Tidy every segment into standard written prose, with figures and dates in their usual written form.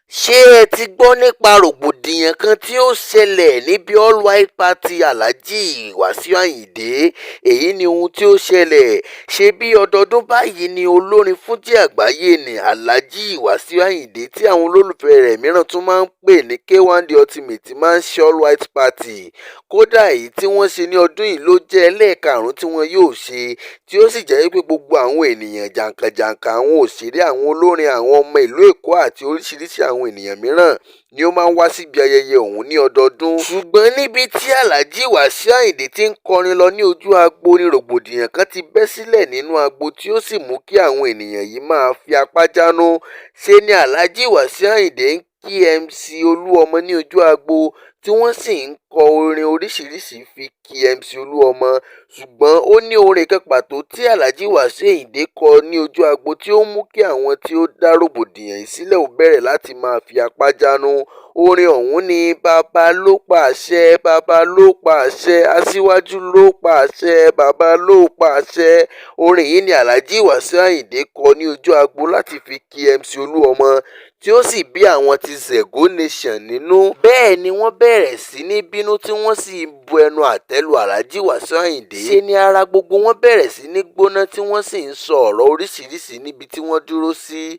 Ṣé ẹ ti gbọ́ nípa rògbòdìyàn kan tí ó ṣẹlẹ̀ níbi all white party Alhaji Wasiu Ayinde? Èyí ni ohun tí ó ṣẹlẹ̀. Ṣebí ọdọọdún báyìí ni olórin fújì àgbáyé nì Alhaji Wasiu Ayinde tí àwọn olólùfẹ́ rẹ̀ mìíràn tún máa ń pè ní K1 The Ultimate máa ń ṣe all white party. Kódà èyí tí wọ́n ṣe ní ọdún yìí ló jẹ́ ẹlẹ́ẹ̀karùn-ún tí wọn yóò ṣe, tí ó sì jẹ́ wípé gbogbo àwọn ènìyàn jàǹkànjàǹkàn, àwọn òṣèré, àwọn olórin, àwọn ọmọ ìlú Èkó àti oríṣiríṣi àwọn ènìyàn mìíràn ni ó máa ń wá síbi ayẹyẹ ọ̀hún ní ọdọọdún. Ṣùgbọ́n níbi tí Alhaji Wasiu Ayinde ti ń kọrin lọ ní ojú agbo ni rògbòdìyàn kan ti bẹ́ sílẹ̀ nínú agbo tí ó sì mú kí àwọn ènìyàn yìí máa fi apá jánu. Ṣe ni Alhaji Wasiu Ayinde ń kí MC Olúọmọ ní ojú agbo tí wọ́n sì ń kọ orin oríṣiríṣi fi kí MC Olúọmọ. Ṣùgbọ́n ó ní orin kan pàtó tí Alhaji Wasiu Ayinde kọ ní ojú agbo tí ó mú kí àwọn tí ó dá rògbòdìyàn yìí sílẹ̀ ó bẹ̀rẹ̀ láti máa fi apá jánu. Orin ọ̀hún ni bàbá ló pàṣẹ, bàbá ló pàṣẹ, aṣíwájú ló pàṣẹ, bàbá ló pàṣẹ. Orin yìí ni Alhaji Wasiu Ayinde kọ ní ojú agbo láti fi kí MC Olúọmọ, tí ó sì bí àwọn ti Zego Nation nínú. Bẹ́ẹ̀ ni wọ́n bẹ̀rẹ̀ sí ní bínú tí wọ́n sì bu ẹnu àtẹ́ lu Alhaji Wasiu Ayinde. Ṣe ni ara gbogbo wọn bẹ̀rẹ̀ sí ní gbóná tí wọ́n sì ń sọ ọ̀rọ̀ oríṣiríṣi níbi tí wọ́n dúró sí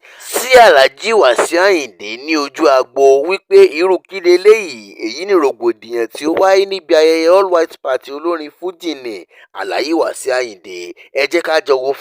Alhaji Wasiu Ayinde ní ojú agbo wípé irú kí leléyìí. Èyí ni rògbòdìyàn tí ó wáyé níbi ayẹyẹ all white party olórin fújì ní Alhaji Wasiu Ayinde. Ẹ jẹ́ ká jọ wo.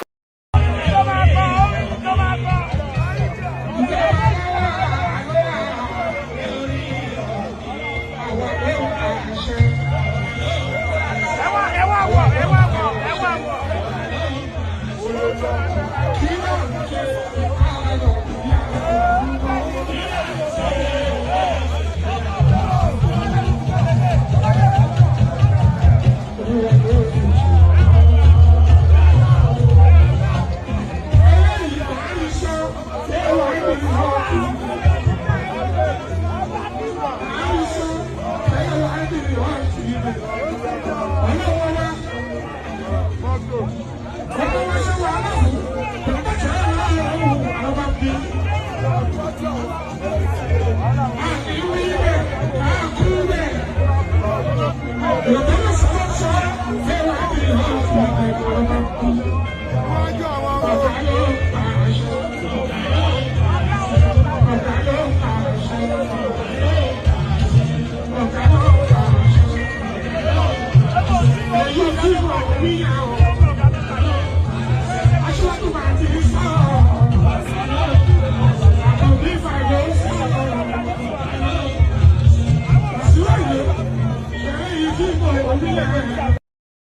Yeah.